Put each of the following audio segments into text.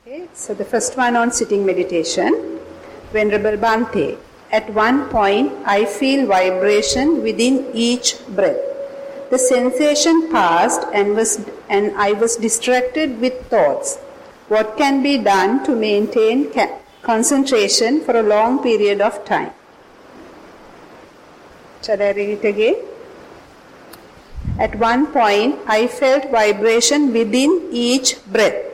Okay, so the first one on sitting meditation. Venerable Bhante, at one point I feel vibration within each breath. The sensation passed and I was distracted with thoughts. What can be done to maintain concentration for a long period of time? Shall I read it again? At one point, I felt vibration within each breath.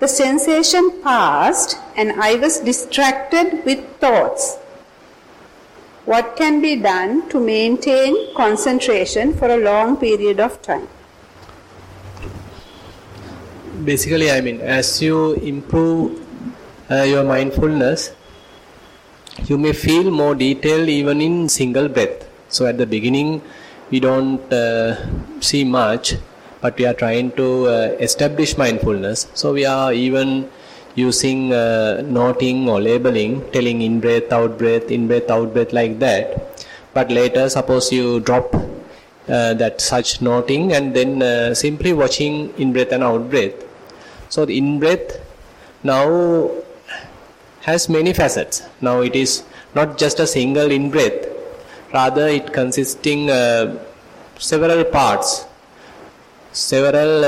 The sensation passed and I was distracted with thoughts. What can be done to maintain concentration for a long period of time? Basically, as you improve your mindfulness, you may feel more detail even in single breath. So at the beginning, we don't see much, but we are trying to establish mindfulness. So we are even using noting or labeling, telling in breath, out breath, like that. But later, suppose you drop that such noting and then simply watching in breath and out breath. So the in breath now has many facets. Now it is not just a single in breath, rather it consisting several parts, several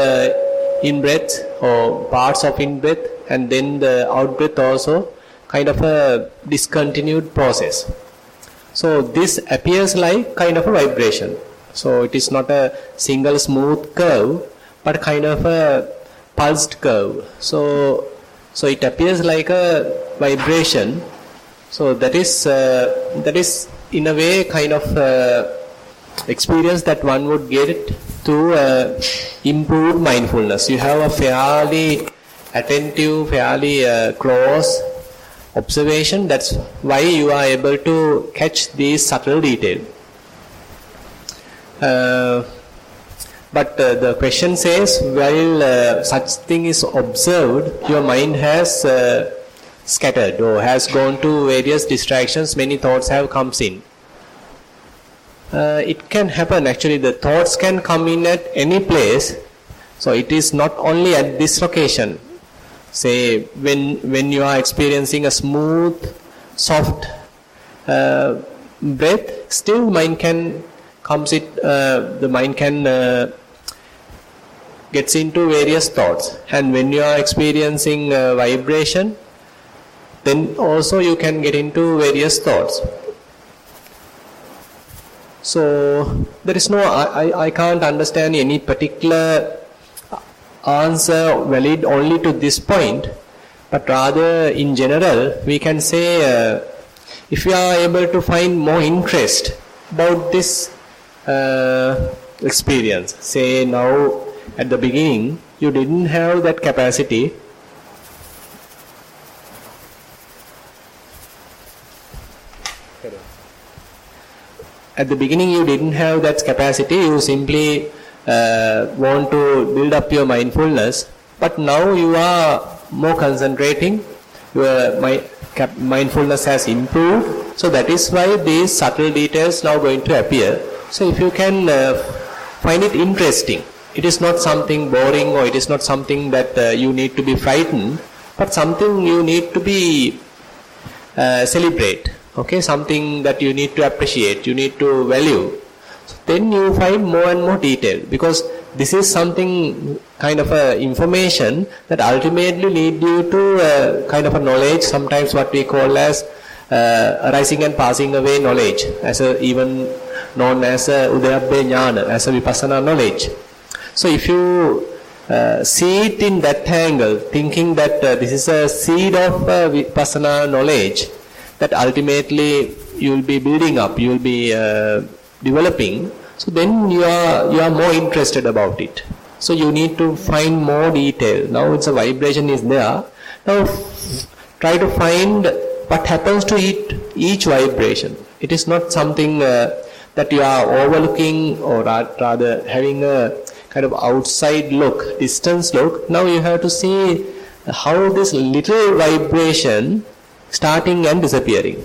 in breath or parts of in breath, and then the out breath also kind of a discontinued process. So this appears like kind of a vibration. So it is not a single smooth curve, but kind of a pulsed curve. So it appears like a vibration. So that is in a way kind of experience that one would get through improved mindfulness. You have a fairly attentive, fairly close observation. That's why you are able to catch these subtle details. But the question says, while such thing is observed, your mind has scattered or has gone to various distractions, many thoughts have come in. It can happen, actually the thoughts can come in at any place. So it is not only at this location. Say when you are experiencing a smooth, soft breath, still mind can the mind can gets into various thoughts. And when you are experiencing vibration, then also you can get into various thoughts. So there is no, I can't understand any particular answer valid only to this point, but rather in general we can say if you are able to find more interest about this experience, say now at the beginning you didn't have that capacity. At the beginning you didn't have that capacity, you simply want to build up your mindfulness, but now you are more concentrating, your mindfulness has improved, so that is why these subtle details now going to appear. So if you can find it interesting, it is not something boring or it is not something that you need to be frightened, but something you need to be celebrate. Okay, something that you need to appreciate, you need to value. So then you find more and more detail, because this is something kind of a information that ultimately lead you to kind of a knowledge, sometimes what we call as arising and passing away knowledge, as even known as Udayabbe Jnana, as a Vipassana knowledge. So if you see it in that angle, thinking that this is a seed of Vipassana knowledge, that ultimately you will be building up, you will be developing, so then you are more interested about it. So you need to find more detail. Now it's a vibration is there. Now try to find what happens to each vibration. It is not something that you are overlooking or rather having a kind of outside look, distance look. Now you have to see how this little vibration starting and disappearing.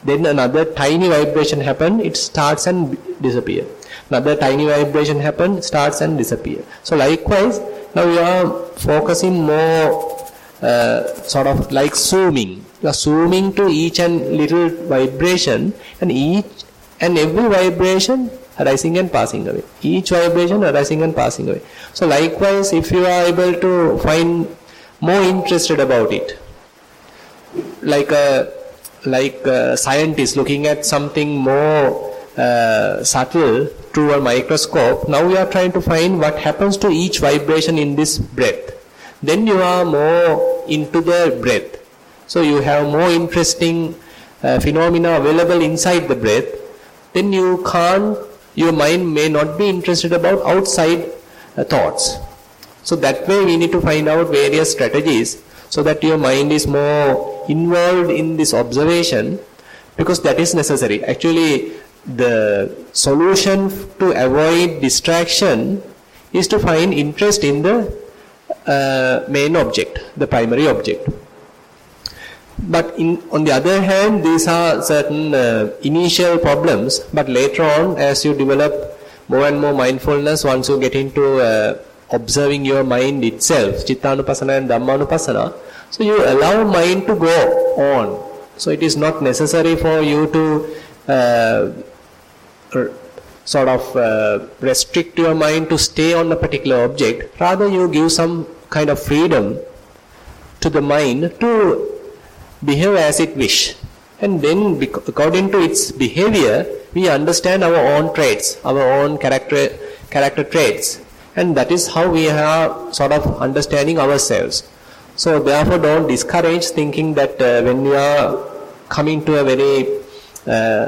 Then another tiny vibration happen, it starts and disappear. Another tiny vibration happen, starts and disappear. So likewise, now you are focusing more sort of like zooming. You are zooming to each and little vibration, and each and every vibration arising and passing away. Each vibration arising and passing away. So likewise, if you are able to find more interested about it, like a scientist looking at something more subtle through a microscope, now you are trying to find what happens to each vibration in this breath. Then you are more into the breath. So you have more interesting phenomena available inside the breath. Then your mind may not be interested about outside thoughts. So that way we need to find out various strategies so that your mind is more involved in this observation, because that is necessary. Actually, the solution to avoid distraction is to find interest in the main object, the primary object. But on the other hand, these are certain initial problems, but later on, as you develop more and more mindfulness, once you get into observing your mind itself, Chittanupassana and Dhammanupassana, so you allow mind to go on. So it is not necessary for you to sort of restrict your mind to stay on a particular object. Rather, you give some kind of freedom to the mind to behave as it wish. And then according to its behavior, we understand our own traits, our own character traits. And that is how we are sort of understanding ourselves. So therefore, don't discourage thinking that when you are coming to a very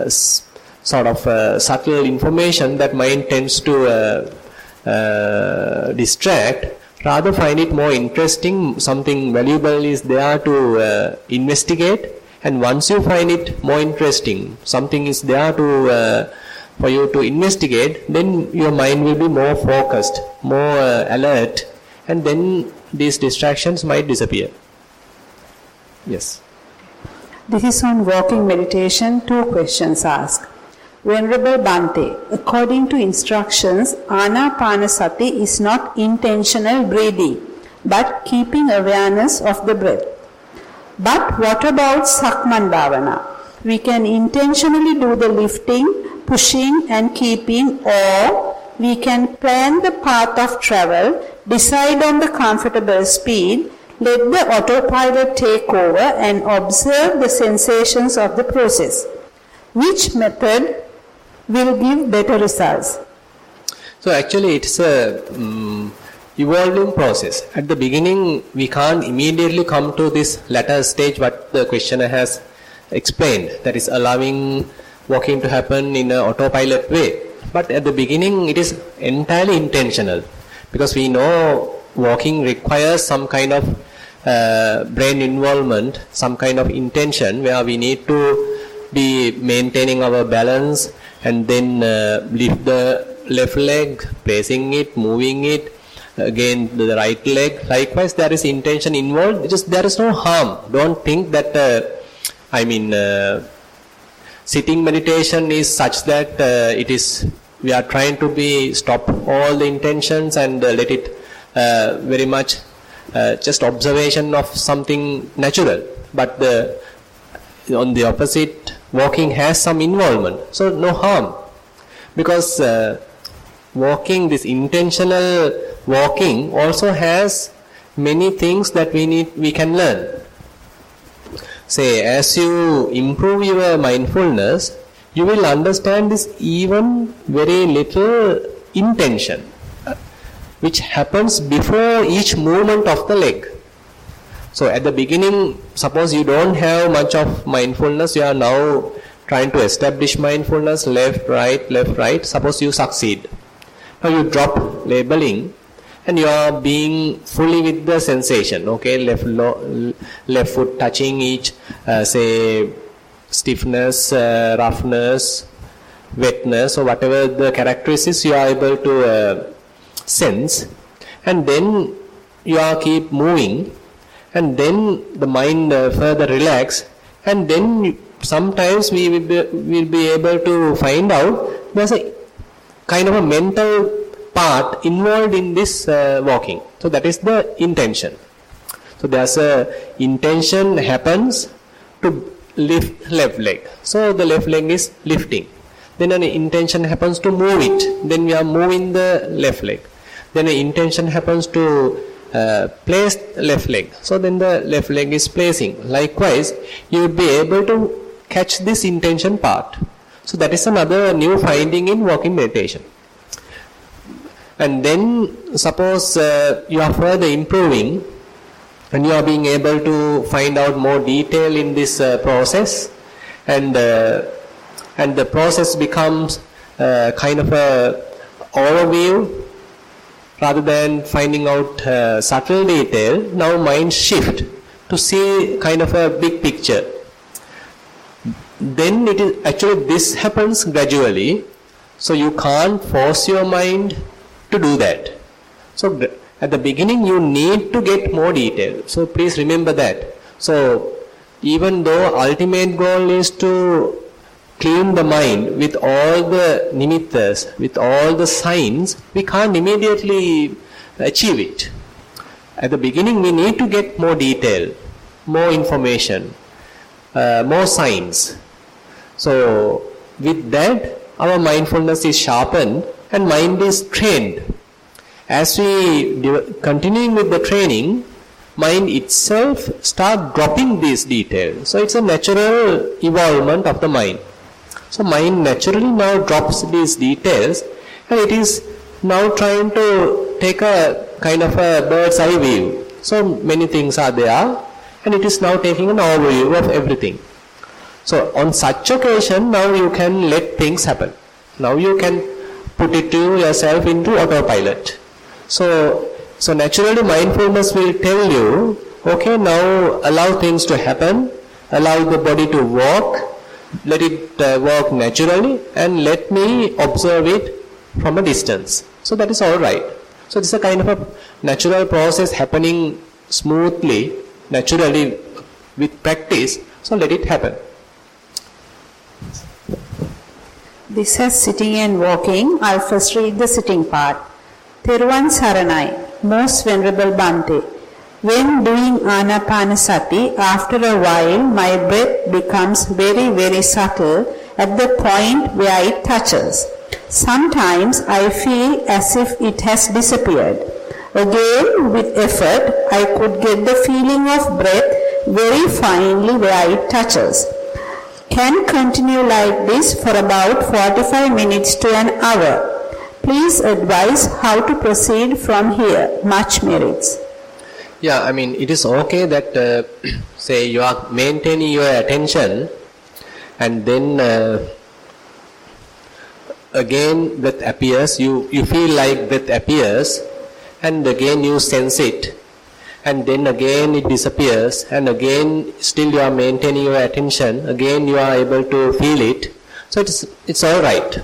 sort of subtle information, that mind tends to distract. Rather find it more interesting, something valuable is there to investigate, and once you find it more interesting, something is there to for you to investigate, then your mind will be more focused, more alert, and then these distractions might disappear. Yes. This is on walking meditation. 2 questions asked. Venerable Bhante, according to instructions, Anapanasati is not intentional breathing, but keeping awareness of the breath. But what about Sakman Bhavana? We can intentionally do the lifting, pushing and keeping, or we can plan the path of travel, decide on the comfortable speed, let the autopilot take over and observe the sensations of the process. Which method will give better results? So actually it's a evolving process. At the beginning we can't immediately come to this latter stage what the questioner has explained, that is allowing walking to happen in an autopilot way. But at the beginning it is entirely intentional, because we know walking requires some kind of brain involvement, some kind of intention where we need to be maintaining our balance and then lift the left leg, placing it, moving it, again the right leg. Likewise, there is intention involved. There is no harm. Don't think that sitting meditation is such that we are trying to stop all the intentions and let it very much just observation of something natural. But on the opposite, walking has some involvement, so no harm, because walking, this intentional walking also has many things that we can learn. Say, as you improve your mindfulness, you will understand this even very little intention which happens before each movement of the leg. So at the beginning, suppose you don't have much of mindfulness, you are now trying to establish mindfulness, left, right, suppose you succeed. Now you drop labeling and you are being fully with the sensation, okay, left foot touching each, say, stiffness, roughness, wetness, or whatever the characteristics you are able to sense, and then you are keep moving, and then the mind further relax, and then sometimes we will be able to find out there's a kind of a mental part involved in this walking. So that is the intention. So So there's a intention happens to lift left leg. So the left leg is lifting. Then an intention happens to move it. Then we are moving the left leg. Then an intention happens to place left leg. So then the left leg is placing. Likewise, you would be able to catch this intention part. So that is another new finding in walking meditation. And then suppose you are further improving and you are being able to find out more detail in this process, and the process becomes kind of a overview rather than finding out subtle detail. Now mind shift to see kind of a big picture. Then it is actually, this happens gradually, so you can't force your mind to do that. So at the beginning you need to get more detail. So please remember that. So even though ultimate goal is to clean the mind with all the nimittas, with all the signs, we can't immediately achieve it. At the beginning we need to get more detail, more information, more signs. So with that our mindfulness is sharpened and mind is trained. As we continuing with the training, mind itself start dropping these details. So it's a natural evolvement of the mind. So mind naturally now drops these details and it is now trying to take a kind of a bird's eye view. So many things are there and it is now taking an overview of everything. So on such occasion, now you can let things happen. Now you can put it to yourself into autopilot. So naturally mindfulness will tell you, okay, now allow things to happen, allow the body to walk, let it walk naturally, and let me observe it from a distance. So that is all right. So this is a kind of a natural process happening smoothly, naturally with practice. So let it happen. This has sitting and walking. I'll first read the sitting part. Theruvan Saranai, most venerable Bhante. When doing Anapanasati, after a while my breath becomes very, very subtle at the point where it touches. Sometimes I feel as if it has disappeared. Again, with effort, I could get the feeling of breath very finely where it touches. Can continue like this for about 45 minutes to an hour. Please advise how to proceed from here. Much merits. Yeah, I mean, it is okay that, say, you are maintaining your attention and then again breath appears, you feel like breath appears and again you sense it and then again it disappears and again still you are maintaining your attention, again you are able to feel it. So it's all right.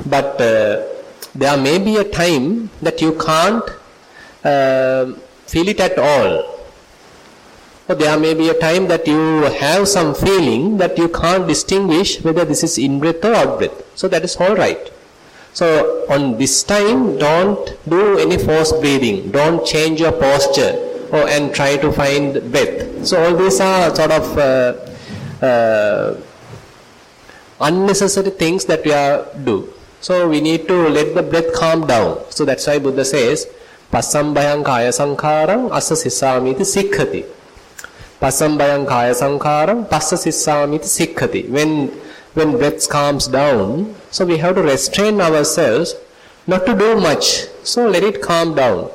But there may be a time that you can't feel it at all. Or there may be a time that you have some feeling that you can't distinguish whether this is in-breath or out-breath. So that is all right. So on this time, don't do any forced breathing. Don't change your posture and try to find breath. So all these are sort of unnecessary things that we do. So we need to let the breath calm down. So that's why Buddha says, Passambayang kaya sankharang asa sissamiti sikkhati. Passambayang kaya sankharang passa sissamiti sikkhati. When breath calms down, so we have to restrain ourselves not to do much. So let it calm down.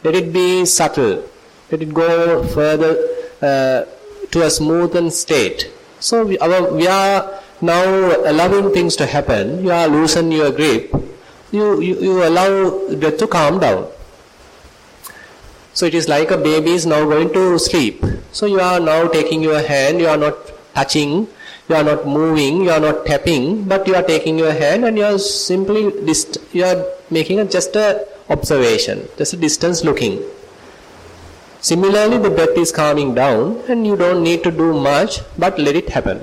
Let it be subtle. Let it go further to a smoothened state. So we are now allowing things to happen. You are loosen your grip. You allow breath to calm down. So it is like a baby is now going to sleep. So you are now taking your hand, you are not touching, you are not moving, you are not tapping, but you are taking your hand and you are simply, you are making just a observation, just a distance looking. Similarly, the breath is calming down and you don't need to do much, but let it happen.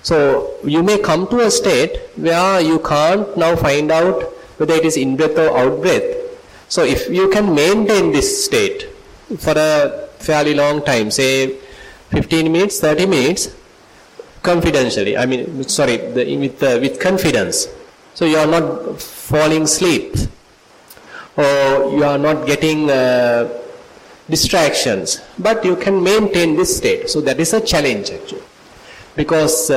So you may come to a state where you can't now find out whether it is in-breath or out-breath. So if you can maintain this state, for a fairly long time, say 15 minutes, 30 minutes, confidentially, with confidence. So you are not falling asleep, or you are not getting distractions, but you can maintain this state. So that is a challenge actually, because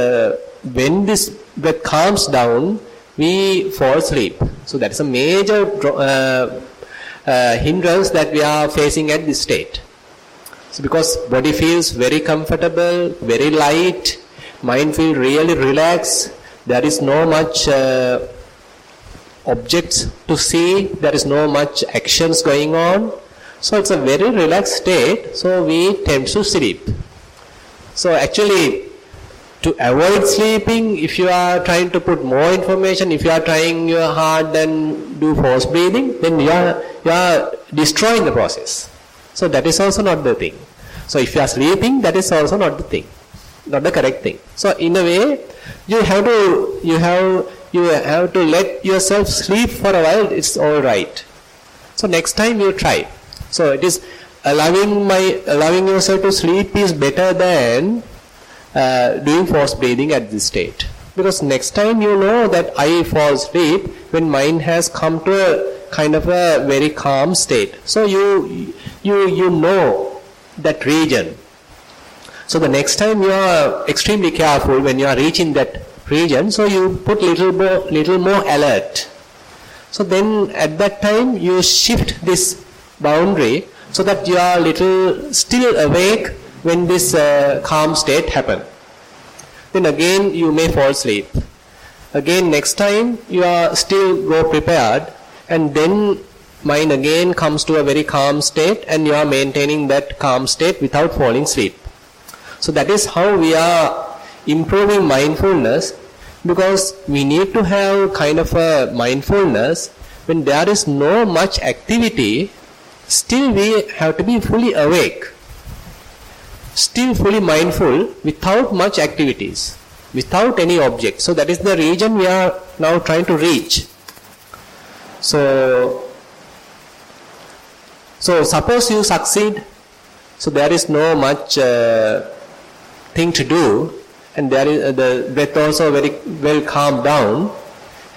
when this breath calms down, we fall asleep. So that is a major hindrance that we are facing at this state. So because body feels very comfortable, very light, mind feels really relaxed, there is no much objects to see, there is no much actions going on. So it's a very relaxed state, so we tend to sleep. So actually, to avoid sleeping, if you are trying to put more information, if you are trying your hard and do force breathing, then you are destroying the process. So that is also not the thing. So if you are sleeping, that is also not the thing, not the correct thing. So in a way, you have to let yourself sleep for a while. It's all right. So next time you try. So it is allowing yourself to sleep is better than doing force breathing at this state, because next time you know that I fall asleep when mind has come to a kind of a very calm state. So you know that region. So the next time you are extremely careful when you are reaching that region. So you put little more alert. So then at that time you shift this boundary so that you are little still awake when this calm state happen. Then again you may fall asleep. Again next time you are still go prepared, and then mind again comes to a very calm state, and you are maintaining that calm state without falling asleep. So that is how we are improving mindfulness, because we need to have kind of a mindfulness when there is no much activity. Still we have to be fully awake, still fully mindful without much activities, without any object. So that is the region we are now trying to reach. So suppose you succeed, so there is no much thing to do, and there is the breath also very well calmed down,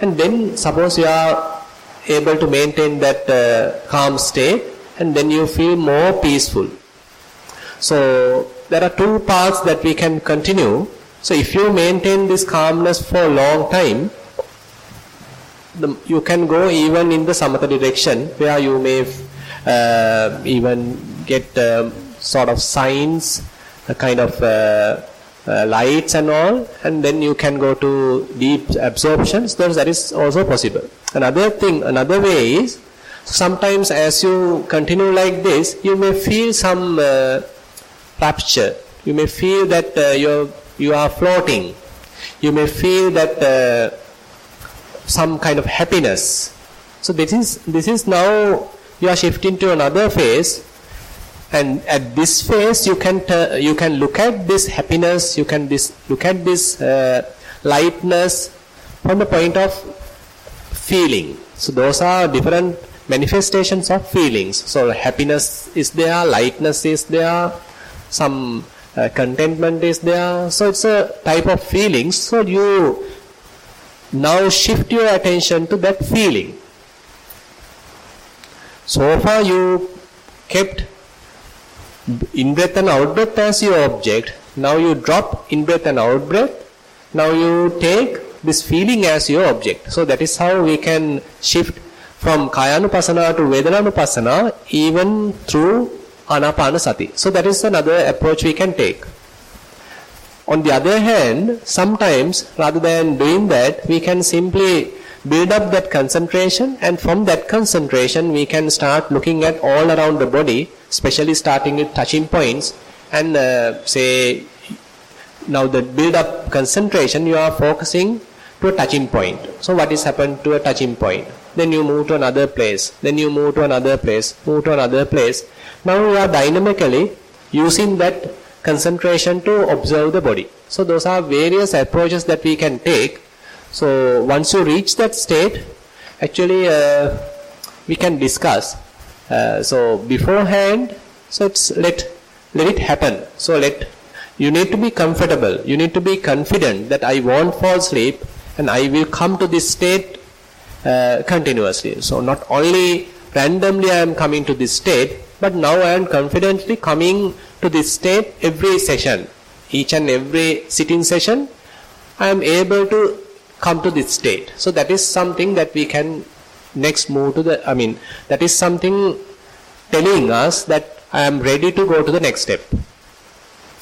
and then suppose you are able to maintain that calm state, and then you feel more peaceful. So there are two paths that we can continue. So if you maintain this calmness for a long time, you can go even in the samatha direction, where you may even get sort of signs, a kind of lights and all, and then you can go to deep absorptions. That is also possible. Another way is, sometimes as you continue like this, you may feel some rapture. You may feel that you are floating. You may feel that some kind of happiness. So this is now you are shifting to another phase, and at this phase you can look at this happiness. You can look at this lightness from the point of feeling. So those are different manifestations of feelings. So happiness is there, lightness is there, some contentment is there. So it's a type of feelings. So you now shift your attention to that feeling. So far you kept in-breath and out-breath as your object. Now you drop in-breath and out-breath. Now you take this feeling as your object. So that is how we can shift from Kayanupassana to Vedananupassana even through Anapanasati. So that is another approach we can take. On the other hand, sometimes rather than doing that, we can simply build up that concentration, and from that concentration we can start looking at all around the body, especially starting with touching points, and say now the build up concentration you are focusing to a touching point. So what is happened to a touching point? Then you move to another place, then you move to another place, move to another place. Now you are dynamically using that concentration to observe the body. So those are various approaches that we can take. So once you reach that state, actually we can discuss. So beforehand So it's let it happen. So you need to be comfortable. You need to be confident that I won't fall asleep and I will come to this state continuously. So not only randomly I am coming to this state, but now I am confidently coming to this state every session. Each and every sitting session, I am able to come to this state. So that is something that we can next move to that is something telling us that I am ready to go to the next step.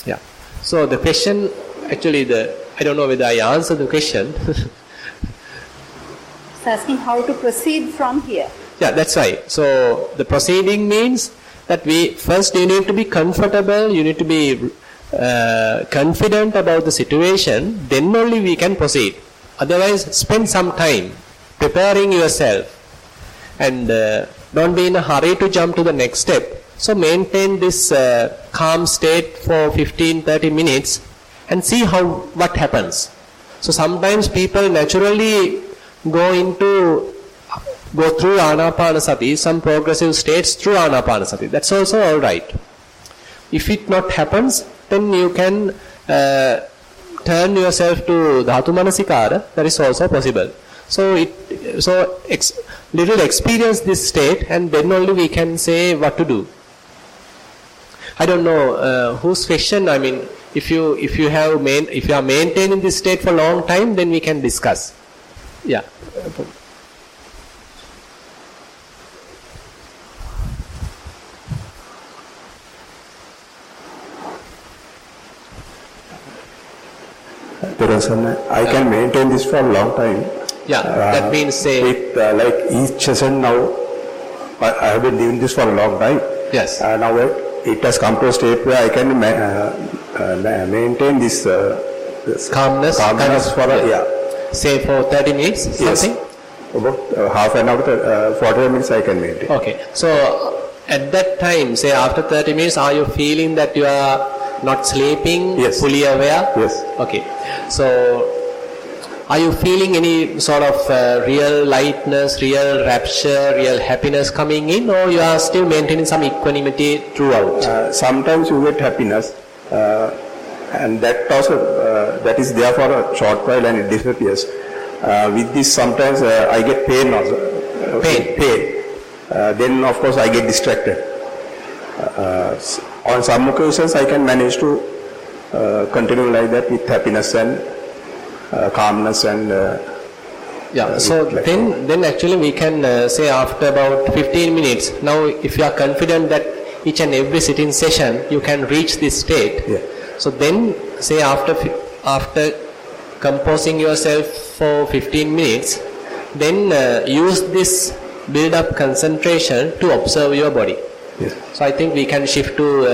Yeah. So the question, actually I don't know whether I answered the question. It's asking how to proceed from here. Yeah, that's right. So the proceeding means that you need to be comfortable, you need to be confident about the situation, then only we can proceed. Otherwise, spend some time preparing yourself and don't be in a hurry to jump to the next step. So maintain this calm state for 15-30 minutes and see what happens. So sometimes people naturally go through Anapanasati, some progressive states through Anapanasati. That's also all right. If it not happens, then you can turn yourself to Dhatu Manasikara. That is also possible. So little experience this state, and then only we can say what to do. I don't know whose question. I mean, if you are maintaining this state for a long time, then we can discuss. Yeah. I can maintain this for a long time. Yeah, that means say like each session now, I have been doing this for a long time. Yes. Now it has come to a state where I can maintain this calmness for say for 30 minutes, yes. Something? About half an hour, 40 minutes I can maintain. Okay. So at that time, say after 30 minutes, are you feeling that you are not sleeping, yes. fully aware? Yes. Okay. So are you feeling any sort of real lightness, real rapture, real happiness coming in, or you are still maintaining some equanimity throughout? Sometimes you get happiness, and that also that is there for a short while and it disappears. With this, sometimes I get pain also. Pain. Then of course I get distracted. On some occasions I can manage to continue like that with happiness and calmness and so then actually we can say after about 15 minutes, now if you are confident that each and every sitting session you can reach this state, so then say after composing yourself for 15 minutes, then use this build up concentration to observe your body. So I think we can shift to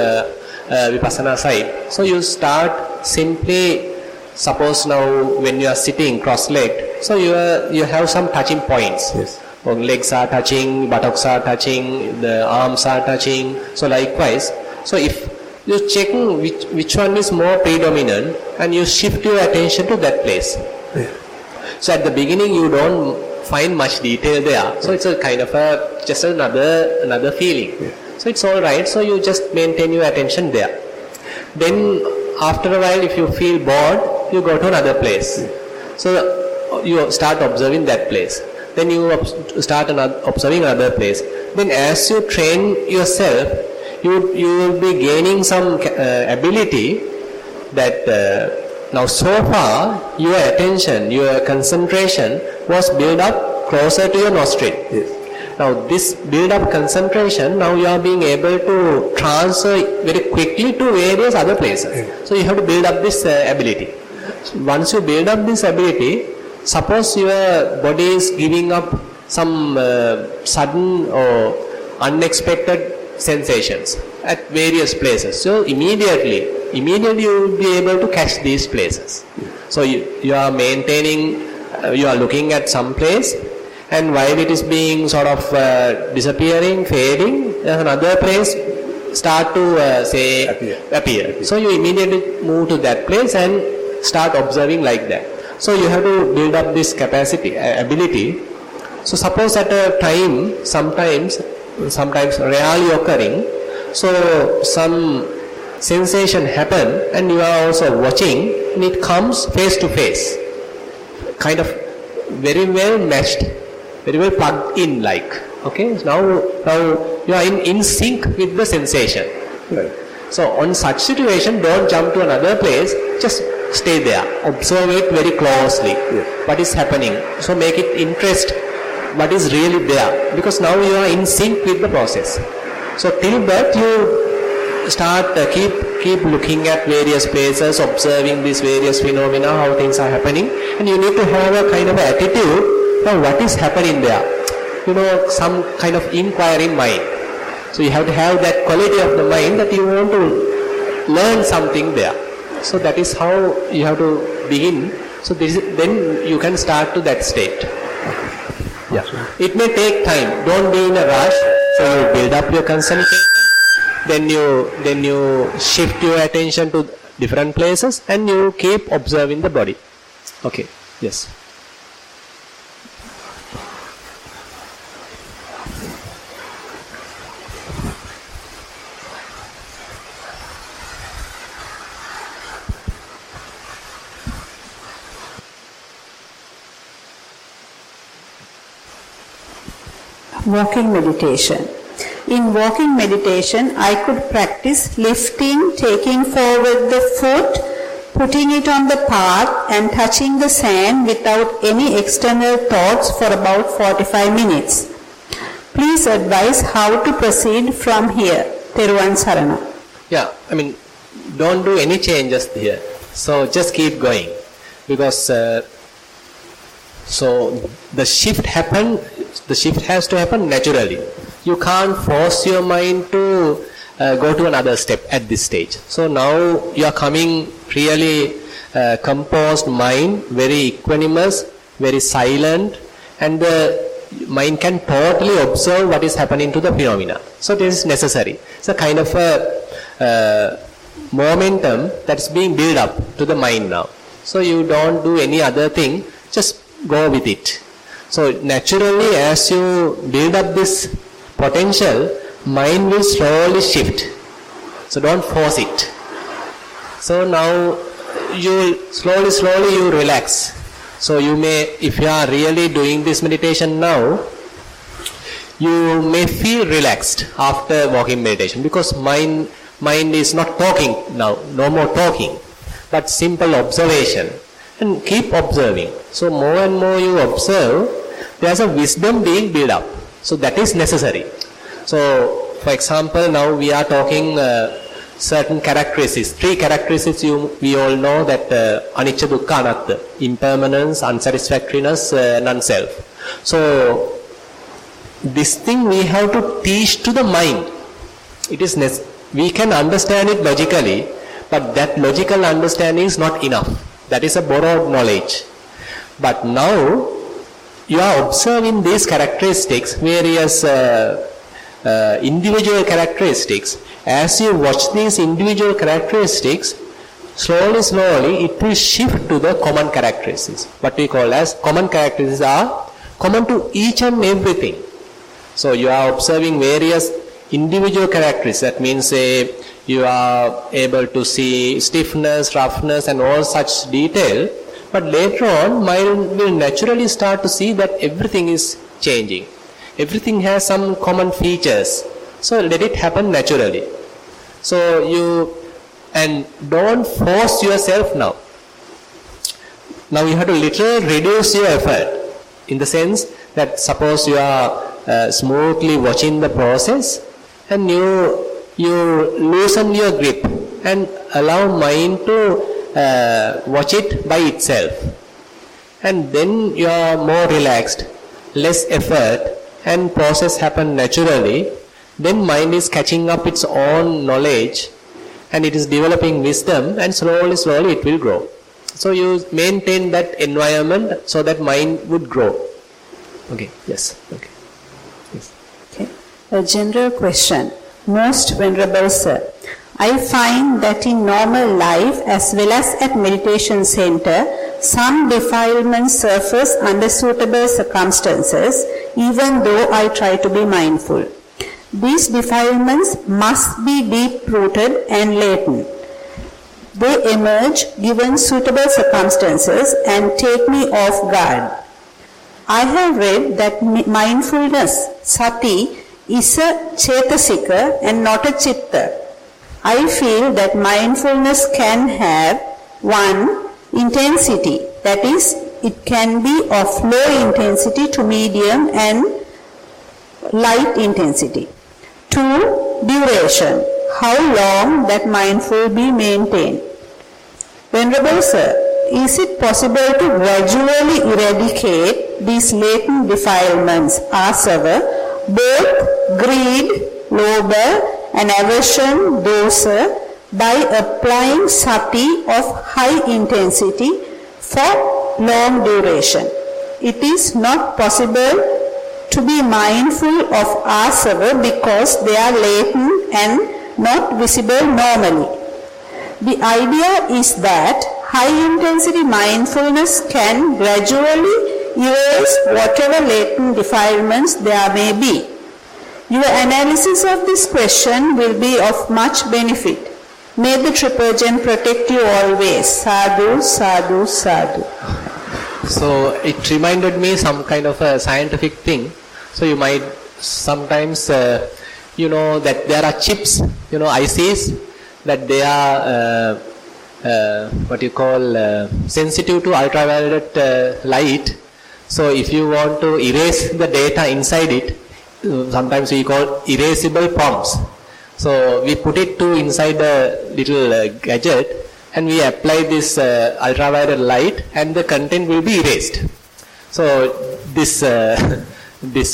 Vipassana side. So you start simply, suppose now when you are sitting cross-legged, so you have some touching points. Legs are touching, buttocks are touching, the arms are touching. So likewise, so if you check which one is more predominant and you shift your attention to that place. So at the beginning you don't find much detail there. So it's a kind of just another feeling. So it's all right. So you just maintain your attention there. Then after a while, if you feel bored, you go to another place. So you start observing that place. Then you start observing another place. Then as you train yourself, you will be gaining some ability that now so far your attention, your concentration was built up closer to your nostril. Now this build-up concentration, now you are being able to transfer very quickly to various other places. So you have to build up this ability. So once you build up this ability, suppose your body is giving up some sudden or unexpected sensations at various places. So immediately you will be able to catch these places. So you are maintaining, you are looking at some place, and while it is being sort of disappearing, fading, another place start to appear. So you immediately move to that place and start observing like that. So you have to build up this capacity, ability. So suppose at a time, sometimes rarely occurring, So some sensation happen and you are also watching and it comes face to face. Kind of very well matched, very well plugged in like. Okay, now you are in sync with the sensation. Right. So on such situation, don't jump to another place, just stay there. Observe it very closely. Yes. What is happening. So make it interest what is really there. Because now you are in sync with the process. So till that you start, keep looking at various places, observing these various phenomena, how things are happening. And you need to have a kind of attitude of what is happening there. You know, some kind of inquiring mind. So you have to have that quality of the mind that you want to learn something there. So that is how you have to begin. So then you can start to that state. Yeah. It may take time. Don't be in a rush. So you build up your concentration. Then you shift your attention to different places and you keep observing the body. Okay. Yes. Walking meditation. In walking meditation, I could practice lifting, taking forward the foot, putting it on the path and touching the sand without any external thoughts for about 45 minutes. Please advise how to proceed from here. Thero Sarana. Yeah, I mean, don't do any changes here. So just keep going. Because so the shift has to happen naturally. You can't force your mind to go to another step at this stage. So now you are coming really composed mind, very equanimous, very silent, and the mind can totally observe what is happening to the phenomena. So this is necessary. It's a kind of a momentum that's being built up to the mind now. So you don't do any other thing, just go with it. So naturally, as you build up this potential, mind will slowly shift. So don't force it. So now you slowly you relax. So you may, if you are really doing this meditation now, you may feel relaxed after walking meditation because mind is not talking now, no more talking, but simple observation. And keep observing. So more and more you observe, there's a wisdom being built up. So that is necessary. So for example, now we are talking certain characteristics. 3 characteristics we all know, that anicca dukkha anatta, impermanence, unsatisfactoriness, non-self. So this thing we have to teach to the mind. It is we can understand it logically, but that logical understanding is not enough. That is a borrowed knowledge. But now you are observing these characteristics, various individual characteristics. As you watch these individual characteristics, slowly it will shift to the common characteristics. What we call as common characteristics are common to each and everything. So you are observing various individual characteristics. That means you are able to see stiffness, roughness and all such detail. But later on, mind will naturally start to see that everything is changing. Everything has some common features. So let it happen naturally. So and don't force yourself now. Now you have to little reduce your effort. In the sense that suppose you are smoothly watching the process and you loosen your grip and allow mind to watch it by itself, and then you are more relaxed, less effort, and process happen naturally. Then mind is catching up its own knowledge and it is developing wisdom, and slowly it will grow. So you maintain that environment so that mind would grow. Okay, yes, okay. Yes. Okay. A general question. Most Venerable Sir, I find that in normal life as well as at meditation center, some defilements surface under suitable circumstances, even though I try to be mindful. These defilements must be deep-rooted and latent. They emerge given suitable circumstances and take me off guard. I have read that mindfulness, sati, is a chetasika and not a chitta. I feel that mindfulness can have 1. Intensity, that is, it can be of low intensity to medium and light intensity. 2. Duration, how long that mindful be maintained. Venerable Sir, is it possible to gradually eradicate these latent defilements, asava, both greed, lobha, and aversion, dosa, by applying sati of high intensity for long duration? It is not possible to be mindful of asava because they are latent and not visible normally. The idea is that high intensity mindfulness can gradually erase whatever latent defilements there may be. Your analysis of this question will be of much benefit. May the Triple Gem protect you always. Sadhu, sadhu, sadhu. So it reminded me some kind of a scientific thing. So you might sometimes, that there are chips, ICs, that they are sensitive to ultraviolet light. So if you want to erase the data inside it, sometimes we call erasable prompts. So we put it to inside a little gadget and we apply this ultraviolet light and the content will be erased. So this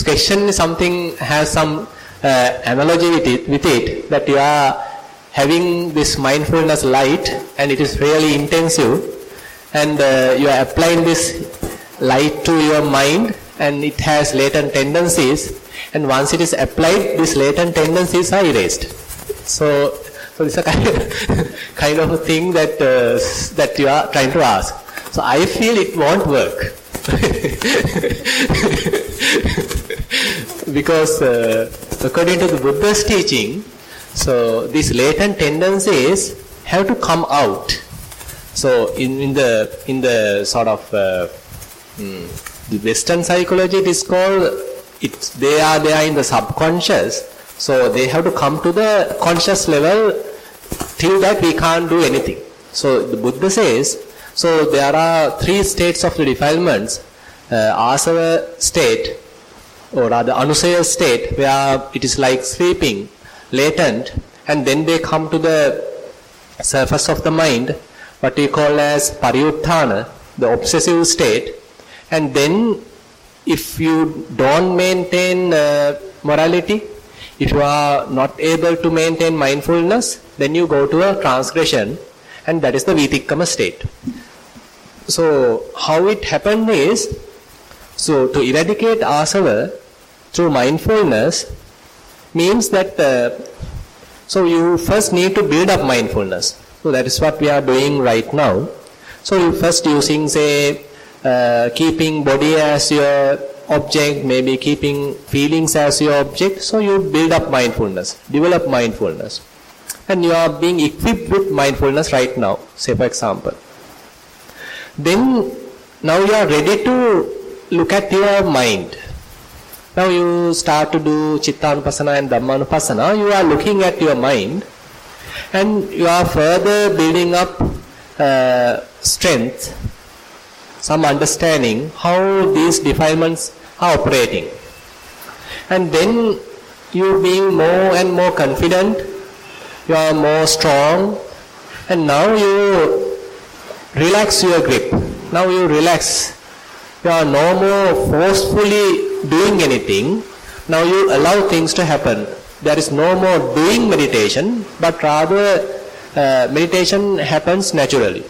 question is something has some analogy with it that you are having this mindfulness light and it is really intensive and you are applying this light to your mind and it has latent tendencies, and once it is applied, these latent tendencies are erased. So it's a kind of a thing that you are trying to ask. So I feel it won't work. Because according to the Buddha's teaching, so these latent tendencies have to come out. So in the sort of the Western psychology, it is called they are in the subconscious. So they have to come to the conscious level. Till that we can't do anything. So the Buddha says, so there are 3 states of the defilements. Asava state, or rather anusaya state, where it is like sleeping, latent, and then they come to the surface of the mind, what we call as pariyutthana, the obsessive state. And then if you don't maintain morality, if you are not able to maintain mindfulness, then you go to a transgression, and that is the vitikkama state. So how it happened is, so to eradicate asava through mindfulness means that so you first need to build up mindfulness. So that is what we are doing right now. So you first using, say, keeping body as your object, maybe keeping feelings as your object. So you build up mindfulness, develop mindfulness, and you are being equipped with mindfulness right now, say for example. Then now you are ready to look at your mind. Now you start to do Chittanupassana and Dhammanupassana. You are looking at your mind and you are further building up strength, some understanding how these defilements are operating. And then you being more and more confident, you are more strong, and now you relax your grip. Now you relax. You are no more forcefully doing anything. Now you allow things to happen. There is no more doing meditation, but rather meditation happens naturally.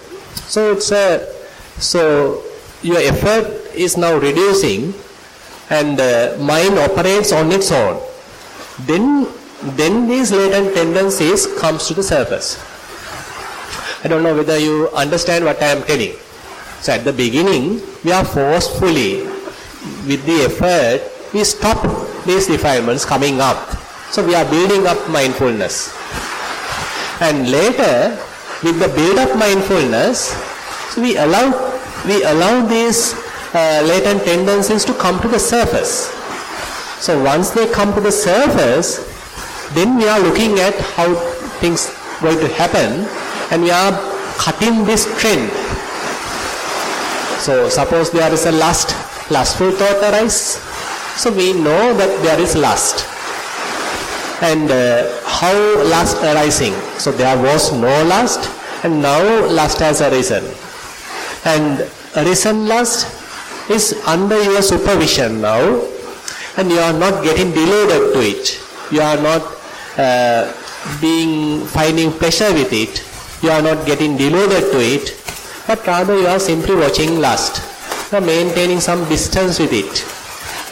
So so your effort is now reducing, and mind operates on its own. Then these latent tendencies comes to the surface. I don't know whether you understand what I am telling. So at the beginning, we are forcefully, with the effort, we stop these defilements coming up. So we are building up mindfulness. And later, with the build-up mindfulness, so we allow these latent tendencies to come to the surface. So once they come to the surface, then we are looking at how things going to happen, and we are cutting this trend. So suppose there is a lustful thought arise. So we know that there is lust. And how lust arising? So there was no lust, and now lust has arisen. And arisen lust is under your supervision now, and you are not getting deluded to it. You are not finding pleasure with it. You are not getting deluded to it, but rather you are simply watching lust. You are maintaining some distance with it,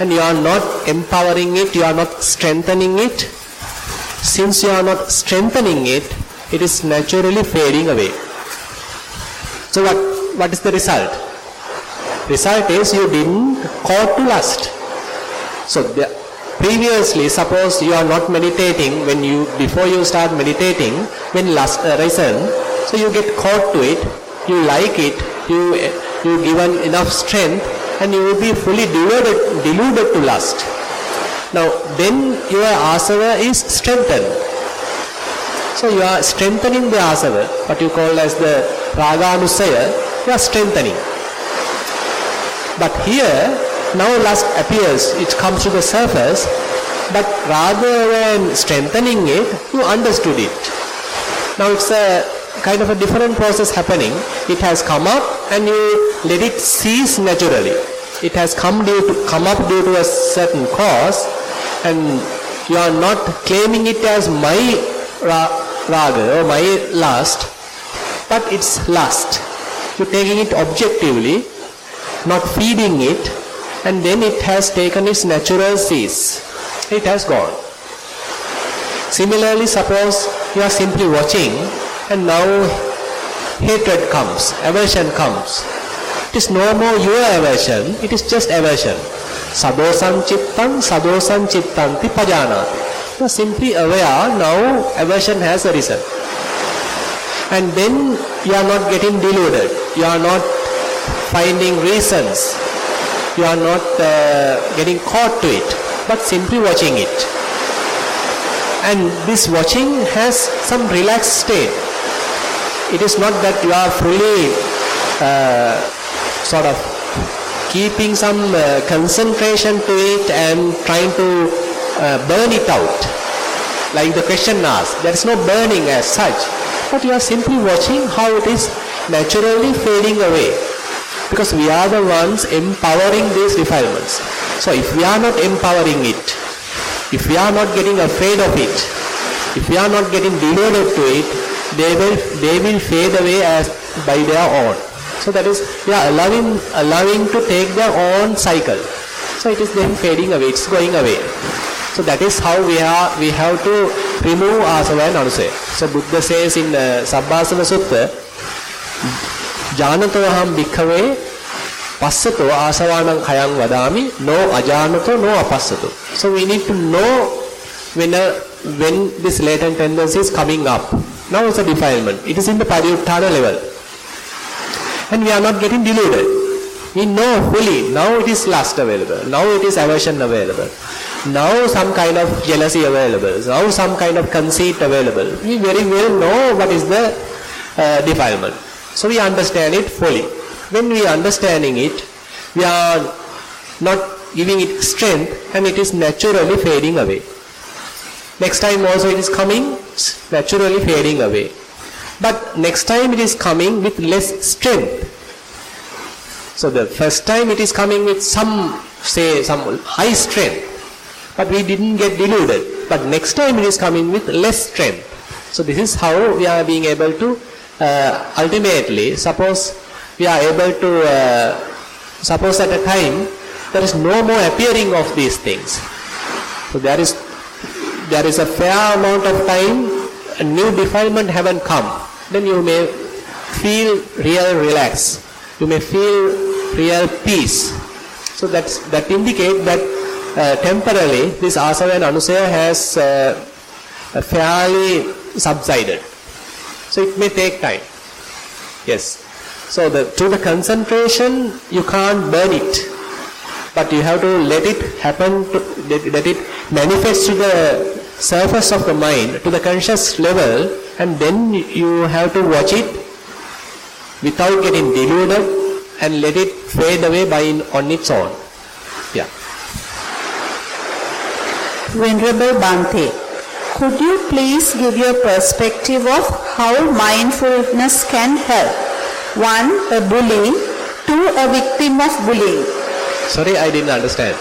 and you are not empowering it, you are not strengthening it. Since you are not strengthening it, it is naturally fading away. So what is the result? Result is you didn't caught to lust. So previously, suppose you are not meditating, before you start meditating, when lust arisen, so you get caught to it, you like it, you given enough strength, and you will be fully deluded to lust. Now then your asava is strengthened. So you are strengthening the asava, what you call as the raganusaya, you are strengthening. But here, now lust appears, it comes to the surface, but rather than strengthening it, you understood it. Now it's a kind of a different process happening. It has come up and you let it cease naturally. It has come up due to a certain cause, and you are not claiming it as my raga or my lust, but it's lust. You're taking it objectively, not feeding it, and then it has taken its natural cease. It has gone. Similarly, suppose you are simply watching, and now hatred comes, aversion comes. It is no more your aversion, it is just aversion. Sadosan chittanti pajanati. You are simply aware, now aversion has arisen. And then you are not getting deluded, you are not finding reasons, you are not getting caught to it, but simply watching it. And this watching has some relaxed state. It is not that you are fully sort of keeping some concentration to it and trying to burn it out. Like the question asked, there is no burning as such, but you are simply watching how it is naturally fading away. Because we are the ones empowering these defilements. So if we are not empowering it, if we are not getting afraid of it, if we are not getting deluded to it, they will fade away as by their own. So that is, we are allowing to take their own cycle. So it is then fading away, it's going away. So that is how we have to remove asava and anusaya. So Buddha says in Sabbasana Sutta, Janatoham bhikkhave passato asavanam khayam vadami no ajanato no apassato. So we need to know when this latent tendency is coming up. Now it's a defilement. It is in the pariyuttana level. And we are not getting deluded. We know fully, now it is lust available, now it is aversion available, now some kind of jealousy available, now some kind of conceit available. We very well know what is the defilement. So we understand it fully. When we are understanding it, we are not giving it strength, and it is naturally fading away. Next time also it is coming, naturally fading away. But next time it is coming with less strength. So the first time it is coming with some high strength, but we didn't get deluded. But next time it is coming with less strength. So this is how we are being able to ultimately, suppose we are able to, suppose at a time there is no more appearing of these things. So there is a fair amount of time, a new defilement haven't come. Then you may feel real relax. You may feel real peace. So that indicates that temporarily this asava and anusaya has fairly subsided. So it may take time. Yes. So to the concentration, you can't burn it, but you have to let it happen, let it manifest to the surface of the mind, to the conscious level, and then you have to watch it without getting deluded and let it fade away on its own. Yeah. Venerable Bhante, could you please give your perspective of how mindfulness can help? 1, a bully, 2, a victim of bullying. Sorry, I didn't understand.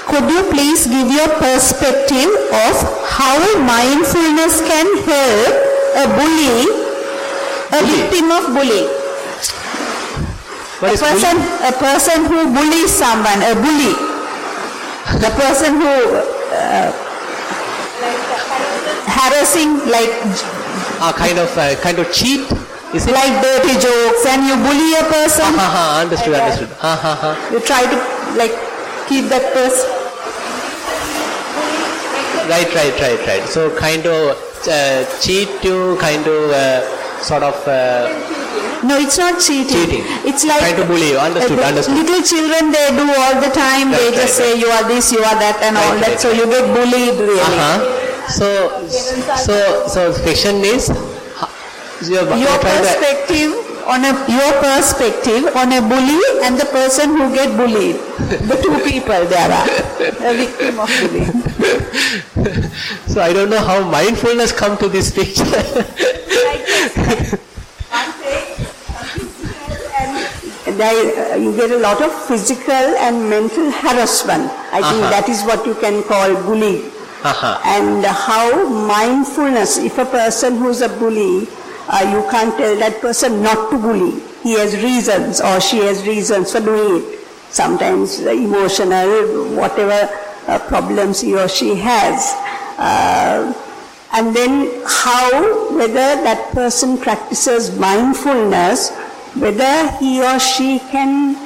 Could you please give your perspective of how mindfulness can help a bully, a victim of bullying? A person who bullies someone, a bully. The person who harassing, like kind of cheat. Is it? Like dirty jokes, and you bully a person. Understood. You try to keep that person. Right. So kind of cheat to kind of sort of. No, it's not cheating. It's like trying to bully you. Understood. Little children, they do all the time. They just say you are this, you are that, and all that. So you get bullied really. So question is. Your perspective on a bully and the person who get bullied. The two people there are a victim of bullying. So I don't know how mindfulness come to this picture. You get a lot of physical and mental harassment. I think that is what you can call bullying. And how mindfulness, if a person who is a bully, you can't tell that person not to bully. He has reasons or she has reasons for doing it. Sometimes emotional, whatever problems he or she has. And then whether that person practices mindfulness, whether he or she can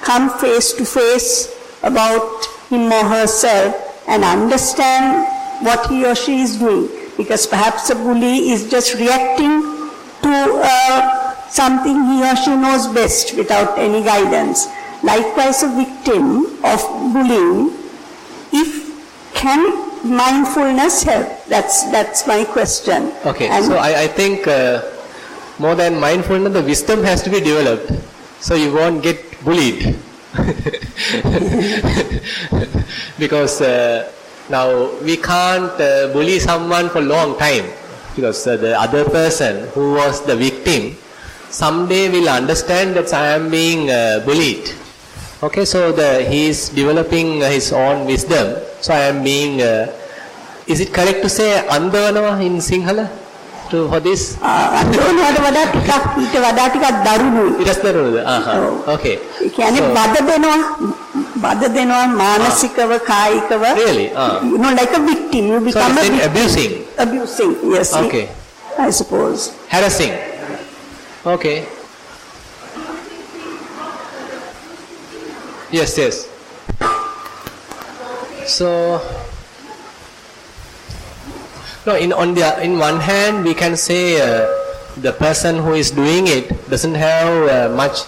come face to face about him or herself and understand what he or she is doing. Because perhaps a bully is just reacting to something he or she knows best without any guidance. Likewise, a victim of bullying, can mindfulness help? That's my question. Okay, so I think more than mindfulness, the wisdom has to be developed, so you won't get bullied. Because now we can't bully someone for a long time. Because the other person who was the victim someday will understand that I am being bullied. Okay, so he is developing his own wisdom. So I am being, is it correct to say andavanawa in Sinhala for this? Okay. Really? Like a victim. You become abusing. Abusing, yes. Okay. I suppose. Harassing. Okay. Yes. So, no. In one hand, we can say the person who is doing it doesn't have much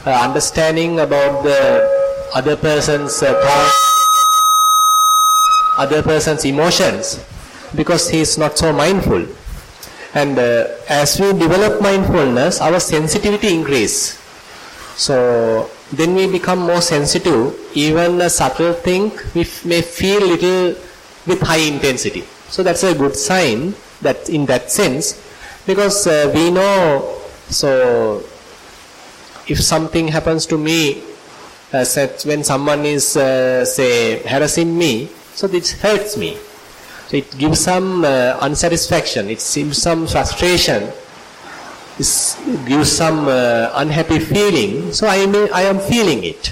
understanding about the other person's thoughts, other person's emotions, because he is not so mindful. And as we develop mindfulness, our sensitivity increases. So then we become more sensitive. Even a subtle thing we may feel little with high intensity. So that's a good sign that in that sense, because we know. So if something happens to me, when someone is say harassing me, so this hurts me. So it gives some unsatisfaction, it gives some frustration, it gives some unhappy feeling. So I am feeling it.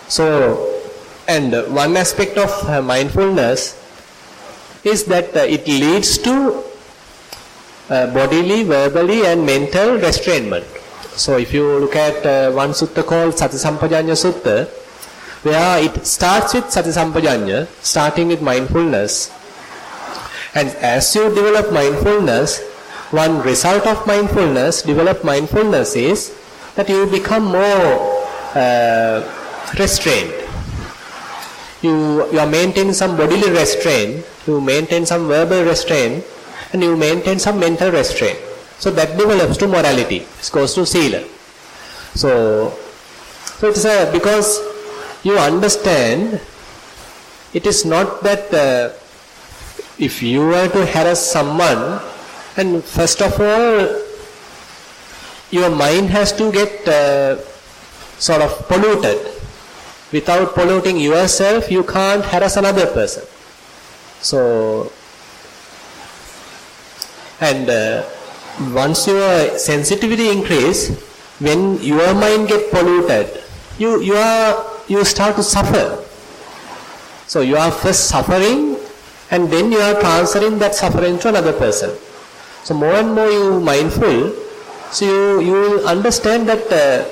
So, and one aspect of mindfulness is that it leads to bodily, verbally and mental restrainment. So if you look at one sutta called Sati Sampajanya Sutta, where it starts with Sati Sampajanya, starting with mindfulness. And as you develop mindfulness, one result of mindfulness, develop mindfulness is that you become more restrained. You are maintaining some bodily restraint, you maintain some verbal restraint, and you maintain some mental restraint. So that develops to morality. It goes to sila. So it's because you understand, it is not that if you were to harass someone, and first of all, your mind has to get sort of polluted. Without polluting yourself, you can't harass another person. So, and once your sensitivity increase, when your mind get polluted, you start to suffer. So you are first suffering, and then you are transferring that suffering to another person. So more and more you mindful, so you will understand that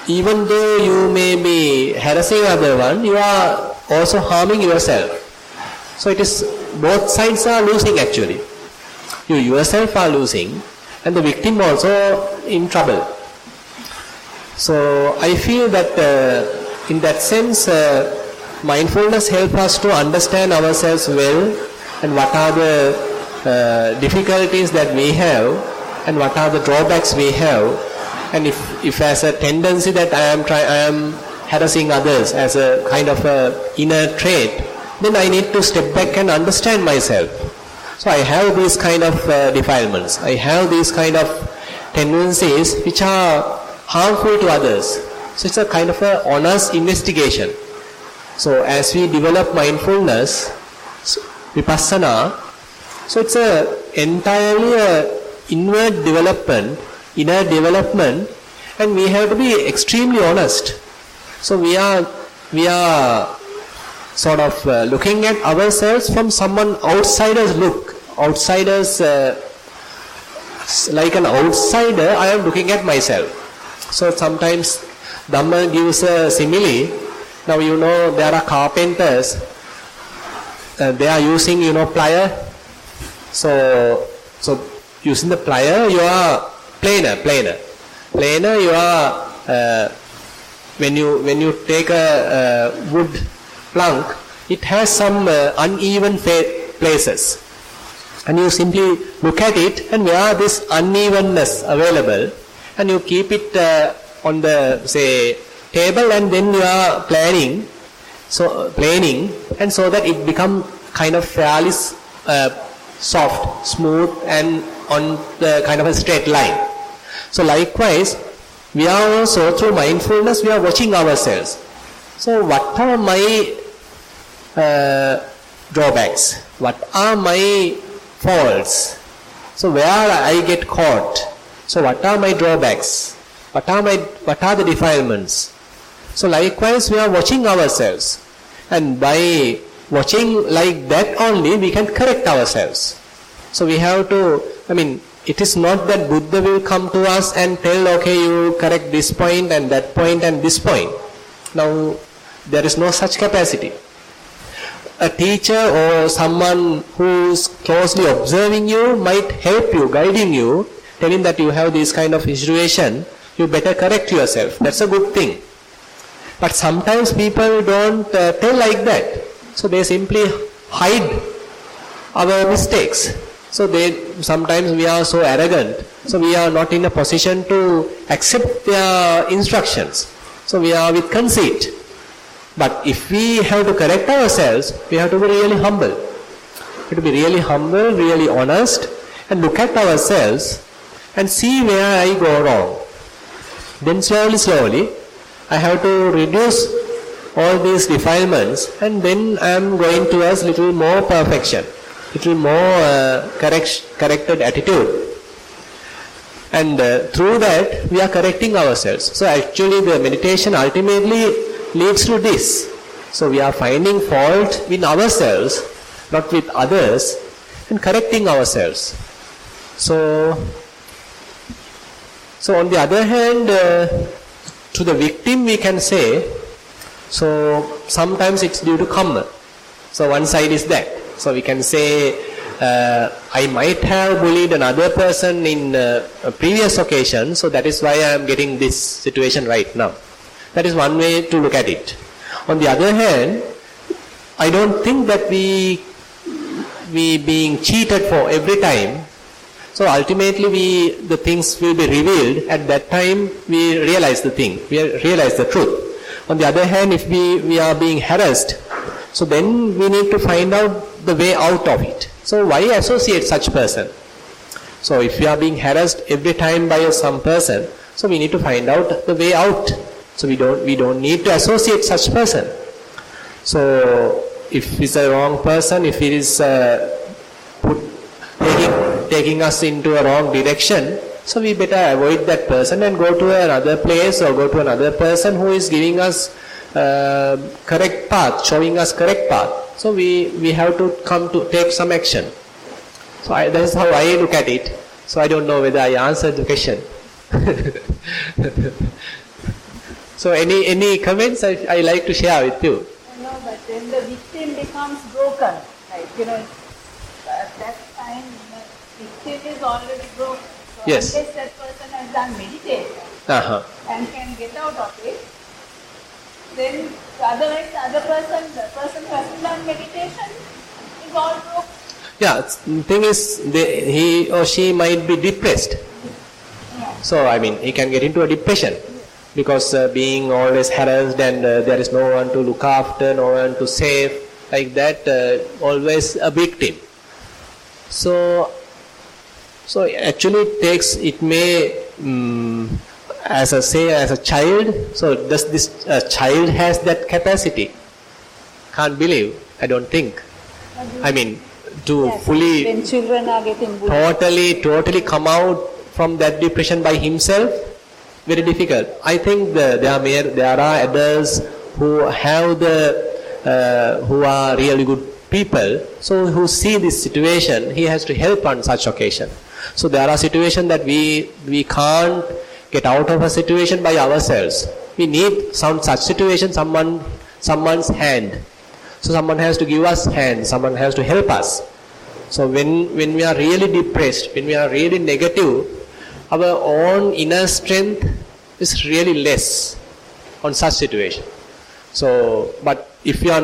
even though you may be harassing other one, you are also harming yourself. So it is, both sides are losing actually. You yourself are losing, and the victim also in trouble. So I feel that in that sense, mindfulness helps us to understand ourselves well, and what are the difficulties that we have, and what are the drawbacks we have. And if as a tendency that I am harassing others as a kind of a inner trait, then I need to step back and understand myself. So I have these kind of defilements. I have these kind of tendencies which are harmful to others. So it's a kind of a honest investigation. So as we develop mindfulness, vipassana, so it's entirely a inward development, inner development, and we have to be extremely honest. So we are sort of looking at ourselves from someone outsider's look. Outsiders, like an outsider, I am looking at myself. So sometimes Dhamma gives a simile. Now you know there are carpenters, they are using plier. So using the plier, you are planer. You are when you take a wood plank, it has some uneven places, and you simply look at it, and where this unevenness available, and you keep it on the table, and then you are planing, and so that it become kind of fairly soft, smooth, and on the kind of a straight line. So likewise, we are also through mindfulness, we are watching ourselves. So what are my drawbacks? What are my faults? So where I get caught? So what are my drawbacks? What are the defilements? So likewise, we are watching ourselves, and by watching like that only, we can correct ourselves. So we have to, it is not that Buddha will come to us and tell, okay, you correct this point and that point and this point. Now, there is no such capacity. A teacher or someone who is closely observing you might help you, guiding you, telling that you have this kind of situation, you better correct yourself. That's a good thing. But sometimes people don't tell like that. So they simply hide our mistakes. So sometimes we are so arrogant, so we are not in a position to accept their instructions. So we are with conceit. But if we have to correct ourselves, we have to be really humble. We have to be really humble, really honest, and look at ourselves and see where I go wrong. Then slowly, I have to reduce all these defilements, and then I am going towards little more perfection, little more corrected attitude. And through that, we are correcting ourselves. So actually the meditation ultimately leads to this. So we are finding fault in ourselves, not with others, and correcting ourselves. So on the other hand, to the victim we can say, so sometimes it's due to karma. So one side is that. So we can say, I might have bullied another person in a previous occasion, so that is why I am getting this situation right now. That is one way to look at it. On the other hand, I don't think that we being cheated for every time. So ultimately the things will be revealed. At that time we realize the thing, we realize the truth. On the other hand, if we are being harassed, so then we need to find out the way out of it. So why associate such person? So if we are being harassed every time by some person, so we need to find out the way out. So we don't need to associate such person. So if it's a wrong person, if it is taking us into a wrong direction, so we better avoid that person and go to another place or go to another person who is giving us correct path, showing us correct path. So we have to come to take some action. So that is how I look at it. So I don't know whether I answered the question. So any comments I like to share with you? No, but then the victim becomes broken. Like, at that time, the victim is already broken. So yes. Unless that person has done meditation and can get out of it, then otherwise the person who hasn't done meditation is all broken. Yeah, the thing is, he or she might be depressed. Yeah. So, he can get into a depression because being always harassed and there is no one to look after, no one to save, like that, always a victim. So actually it may, as a child, so does this child has that capacity? Can't believe, I don't think. To fully, when children are getting bullied, totally come out from that depression by himself, very difficult. I think there are adults who have who are really good people, so who see this situation, he has to help on such occasion. So there are situations that we can't get out of a situation by ourselves. We need such situation, someone's hand. So someone has to give us hand, someone has to help us. So when we are really depressed, when we are really negative, our own inner strength is really less on such situation. So, but if you are,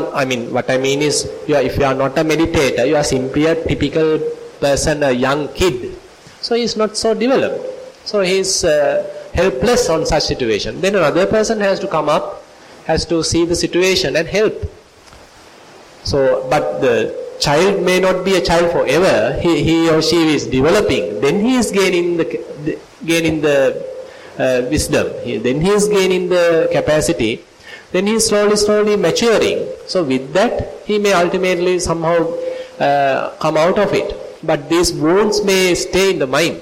what I mean is, if you are not a meditator, you are simply a typical person, a young kid. So he is not so developed. So he is helpless on such situation. Then another person has to come up, has to see the situation and help. So, but the child may not be a child forever. He or she is developing. Then he is gaining the wisdom. Then he is gaining the capacity. Then he is slowly maturing. So with that, he may ultimately somehow come out of it. But these wounds may stay in the mind.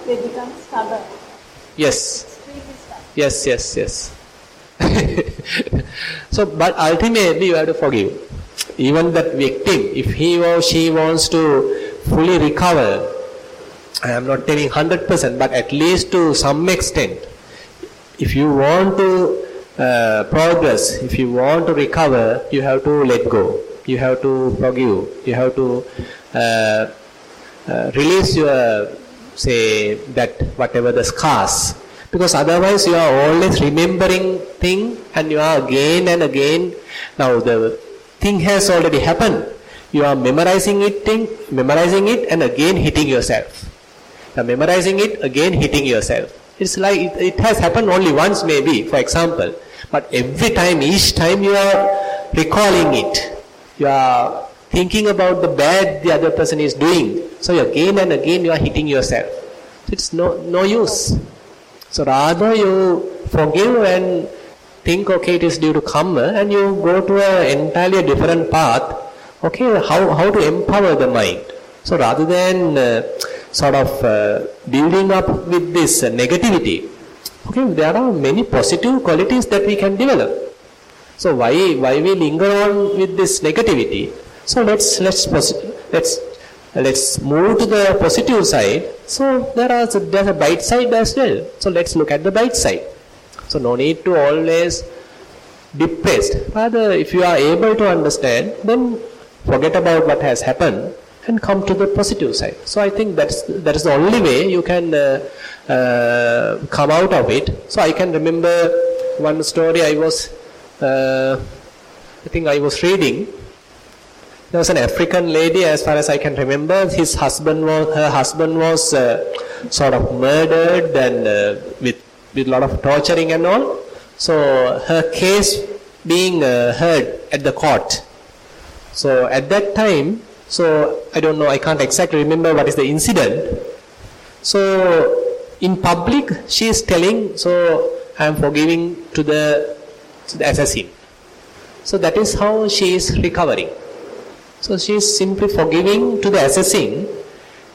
they become stubborn. Yes. Extremely stubborn. Yes. So, but ultimately you have to forgive. Even that victim, if he or she wants to fully recover, I am not telling 100%, but at least to some extent, if you want to progress, if you want to recover, you have to let go. You have to forgive. You have to release your, say, that whatever the scars. Because otherwise you are always remembering thing and you are again and again. Now the thing has already happened. You are memorizing it and again hitting yourself. You are memorizing it, again hitting yourself. It's like it has happened only once maybe, for example. But every time, each time you are recalling it. You are thinking about the bad the other person is doing. So again and again you are hitting yourself. It's no use. So rather you forgive and think, okay, it is due to karma, and you go to an entirely different path. Okay, how to empower the mind. So rather than building up with this negativity, okay, there are many positive qualities that we can develop. So why we linger on with this negativity? So let's move to the positive side. So there's a bright side as well. So let's look at the bright side. So no need to always depressed. Rather, if you are able to understand, then forget about what has happened and come to the positive side. So I think that is the only way you can come out of it. So I can remember one story I think I was reading. There was an African lady, as far as I can remember, her husband was sort of murdered and with a lot of torturing and all. So her case being heard at the court. So at that time, so I don't know, I can't exactly remember what is the incident. So in public, she is telling, so I am forgiving to the assassin. So that is how she is recovering. So she is simply forgiving to the assassin,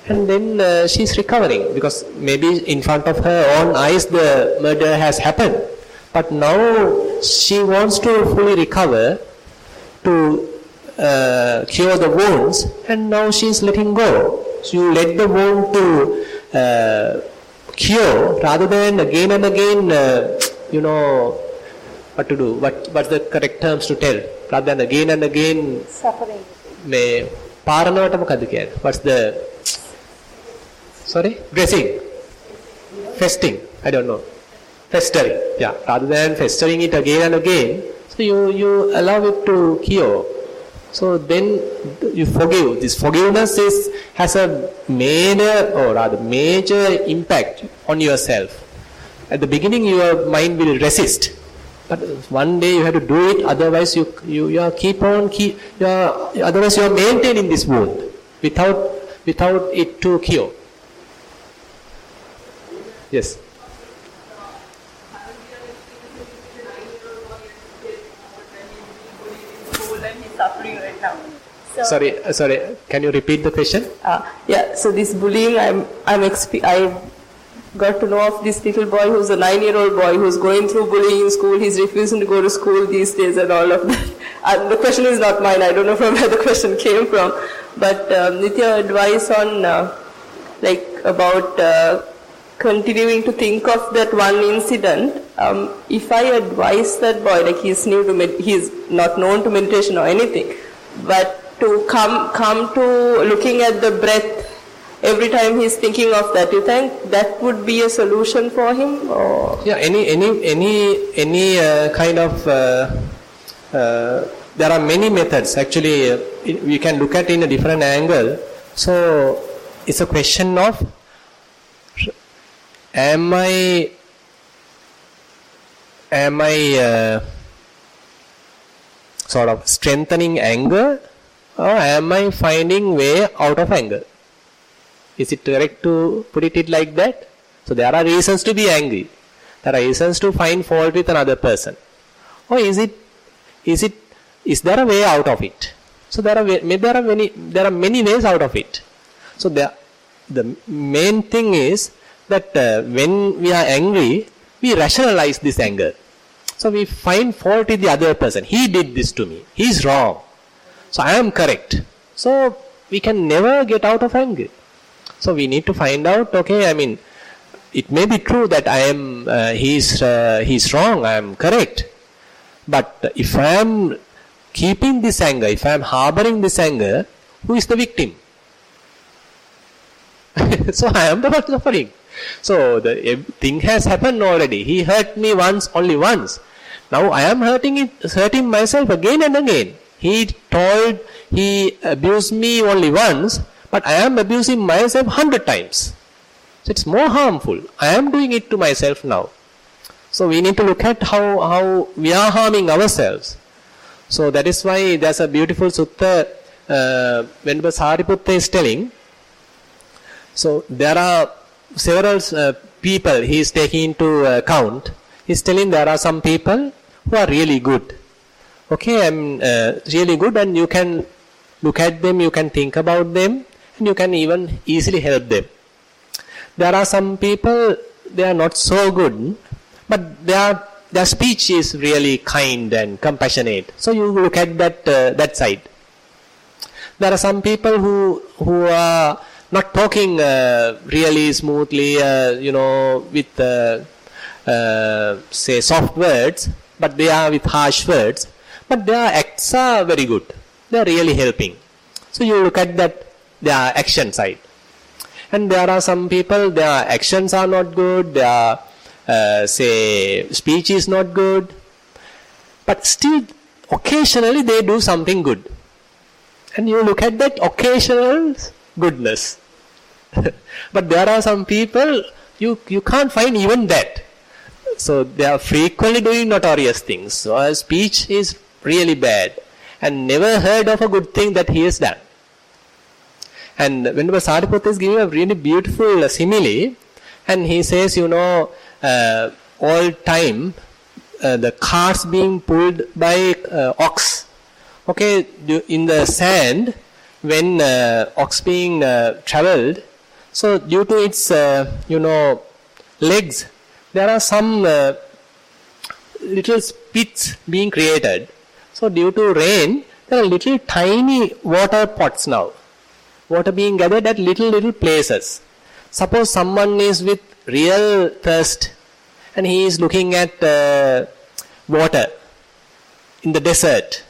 and then she is recovering, because maybe in front of her own eyes the murder has happened. But now she wants to fully recover, to cure the wounds, and now she is letting go. So you let the wound to cure, rather than again and again, what to do, what's the correct terms to tell, rather than again and again suffering. What's the, sorry, dressing, festing, I don't know, festering, yeah, rather than festering it again and again, so you allow it to cure. So then you forgive. This forgiveness has a major impact on yourself. At the beginning your mind will resist, but one day you have to do it, otherwise otherwise you are maintaining this wound without it to cure. Yes. Suffering right now. So, Sorry. Can you repeat the question? Yeah. So this bullying, I got to know of this little boy who's a 9-year-old boy who's going through bullying in school. He's refusing to go to school these days and all of that. And the question is not mine. I don't know from where the question came from. But with your advice on about continuing to think of that one incident, if I advise that boy, like he's not known to meditation or anything, but to come to looking at the breath every time he's thinking of that, you think that would be a solution for him? Or? Yeah, any kind of there are many methods actually. We can look at it in a different angle. So it's a question of, am I sort of strengthening anger, or am I finding way out of anger? Is it correct to put it like that? So there are reasons to be angry. There are reasons to find fault with another person. Or is there a way out of it? So there are many ways out of it. So the main thing is that when we are angry, we rationalize this anger. So we find fault with the other person. He did this to me. He is wrong. So I am correct. So we can never get out of anger. So we need to find out, okay, it may be true that he's wrong, I am correct. But if I am keeping this anger, if I am harboring this anger, who is the victim? So I am the one suffering. So the thing has happened already. He hurt me only once. Now I am hurting myself again and again. He abused me only once, but I am abusing myself 100 times. So it's more harmful. I am doing it to myself now. So we need to look at how we are harming ourselves. So that is why there's a beautiful sutta when Sariputta is telling. So there are several people he is taking into account. He is telling there are some people who are really good. Okay, I'm really good, and you can look at them, you can think about them, and you can even easily help them. There are some people, they are not so good, but their speech is really kind and compassionate. So you look at that side. There are some people who are not talking really smoothly, with say soft words, but they are with harsh words, but their acts are very good. They are really helping. So you look at that, their action side. And there are some people, their actions are not good, their say speech is not good, but still occasionally they do something good. And you look at that occasional goodness. But there are some people, you can't find even that. So they are frequently doing notorious things. So our speech is really bad and never heard of a good thing that he has done. And Venerable Sariputta is giving a really beautiful simile, and he says, all time the carts being pulled by ox. Okay, in the sand, when ox being travelled, so due to its legs, there are some little pits being created. So due to rain, there are little tiny water pots now. Water being gathered at little places. Suppose someone is with real thirst and he is looking at water in the desert.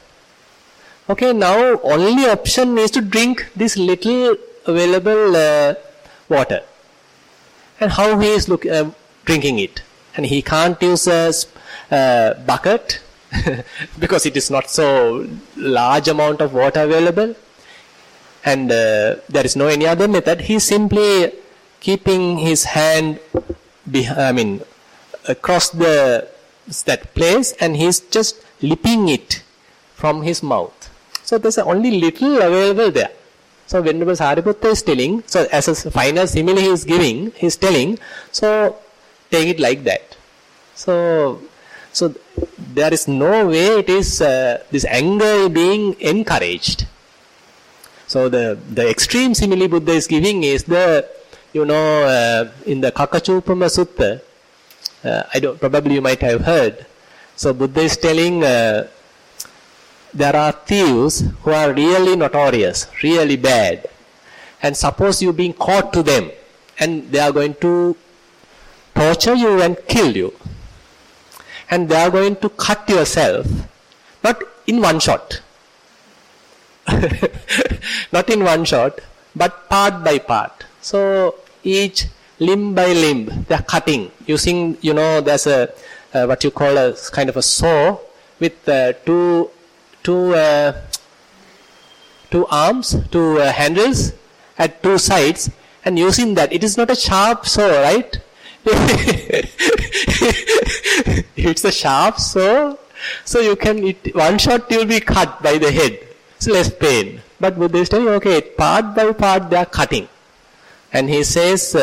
Okay, now only option is to drink this little available water. And how he is drinking it? And he can't use a bucket because it is not so large amount of water available. And there is no any other method. He is simply keeping his hand across that place, and he is just lipping it from his mouth. So there's only little available there. So Venerable Sariputta is telling, so as a final simile he is giving, he is telling, so take it like that. So there is no way it is this anger being encouraged. So the extreme simile Buddha is giving is the, in the Kakachupama Sutta, probably you might have heard. So Buddha is telling there are thieves who are really notorious, really bad. And suppose you being caught to them and they are going to torture you and kill you. And they are going to cut yourself, not in one shot. Not in one shot, but part by part. So each limb by limb, they are cutting using, there's a what you call a kind of a saw with two arms, two handles at two sides, and using that. It is not a sharp saw, right? It's a sharp saw, so you can, one shot you will be cut by the head. It's less pain. But Buddha is telling, okay, part by part they are cutting. And he says,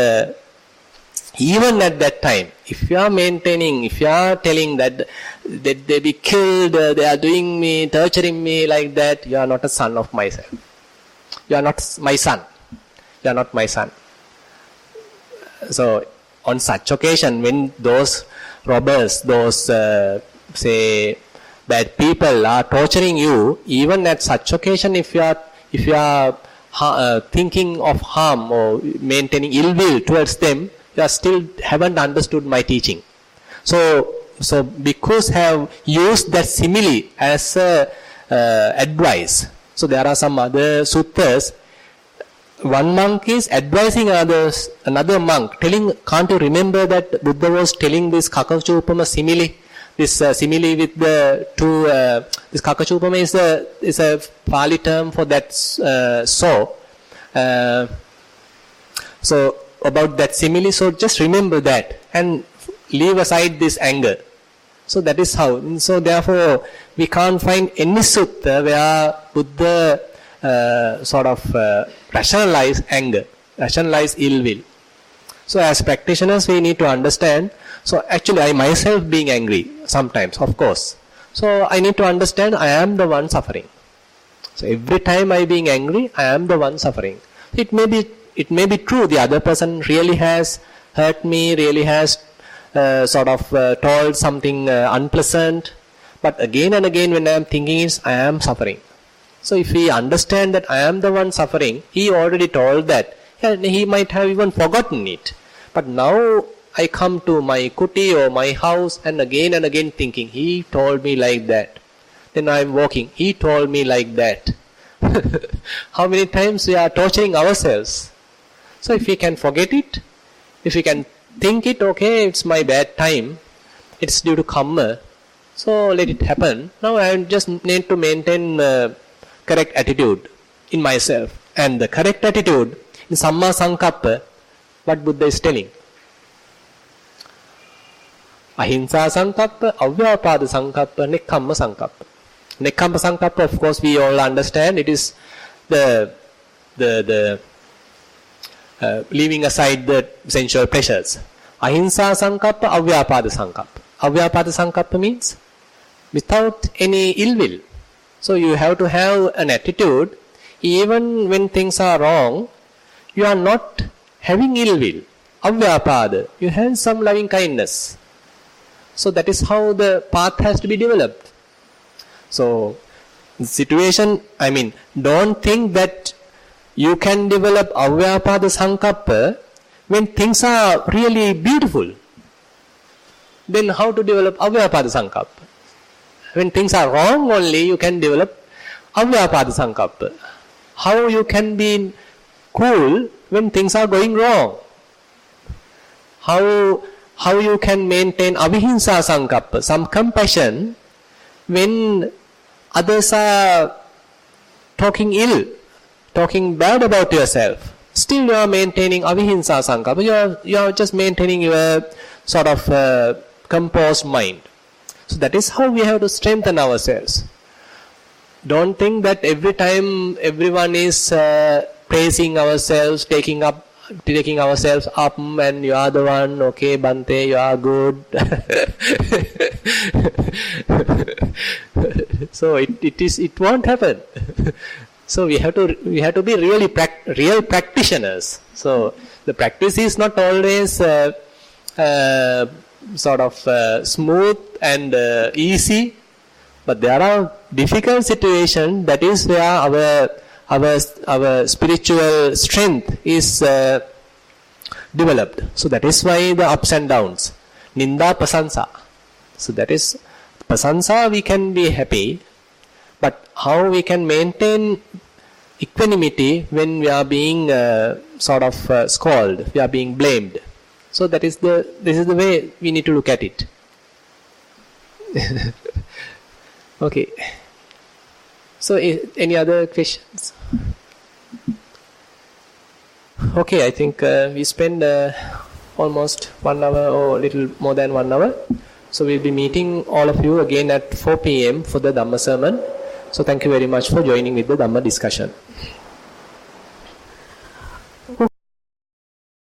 even at that time, if you are maintaining, if you are telling that they be killed, they are doing me, torturing me like that, you are not a son of myself. You are not my son. You are not my son. So, on such occasion, when those robbers, those, say, bad people are torturing you, even at such occasion, if you are thinking of harm or maintaining ill will towards them, you are still haven't understood my teaching. So bhikkhus have used that simile as advice. So there are some other suttas. One monk is advising another monk, telling, can't you remember that Buddha was telling this Kakachupama simile? This simile with the two, this Kakachupama is a Pali term for that saw. So about that simile, so just remember that and leave aside this anger. So that is how. And so therefore, we can't find any sutta where Buddha rationalize anger, rationalize ill will. So as practitioners, we need to understand. So actually, I myself being angry sometimes, of course. So I need to understand I am the one suffering. So every time I being angry, I am the one suffering. It may be true the other person really has hurt me, really has told something unpleasant. But again and again when I am thinking is I am suffering. So if we understand that I am the one suffering, he already told that. And he might have even forgotten it. But now I come to my kuti or my house and again thinking, he told me like that. Then I am walking, he told me like that. How many times we are torturing ourselves? So if we can forget it, if we can think it, okay, it's my bad time, it's due to karma, so let it happen. Now I just need to maintain correct attitude in myself. And the correct attitude in Samma Sankappa, what Buddha is telling. Ahimsa Sankappa, Avyapada Sankappa, Nekkamma Sankappa. Nekkamma Sankappa, of course, we all understand, it is the leaving aside the sensual pleasures. Ahimsa Sankappa, Avyapada Sankappa. Avyapada Sankappa means without any ill will. So you have to have an attitude, even when things are wrong, you are not having ill will. Avyapada, you have some loving kindness. So that is how the path has to be developed. So, situation, don't think that you can develop Avyapada Sankappa when things are really beautiful. Then how to develop Avyapada Sankappa? When things are wrong only, you can develop Avyapada Sankappa. How you can be cool when things are going wrong? How you can maintain Avihimsa Sankappa, some compassion, when others are talking ill, talking bad about yourself? Still you are maintaining Avihimsa Sankappa. You are just maintaining your sort of composed mind. So that is how we have to strengthen ourselves. Don't think that every time everyone is praising ourselves, taking ourselves up, and you are the one, okay, Bante, you are good. So it won't happen. So we have to be real practitioners. So the practice is not always sort of smooth and easy, but there are difficult situations. That is where our spiritual strength is developed. So that is why the ups and downs. Ninda pasansa. So that is pasansa, we can be happy, but how we can maintain equanimity when we are being sort of scolded, we are being blamed. So this is the way we need to look at it. Okay. So any other questions? Okay, I think we spend almost 1 hour or a little more than 1 hour. So we'll be meeting all of you again at 4 p.m. for the Dhamma sermon. So thank you very much for joining with the Dhamma discussion.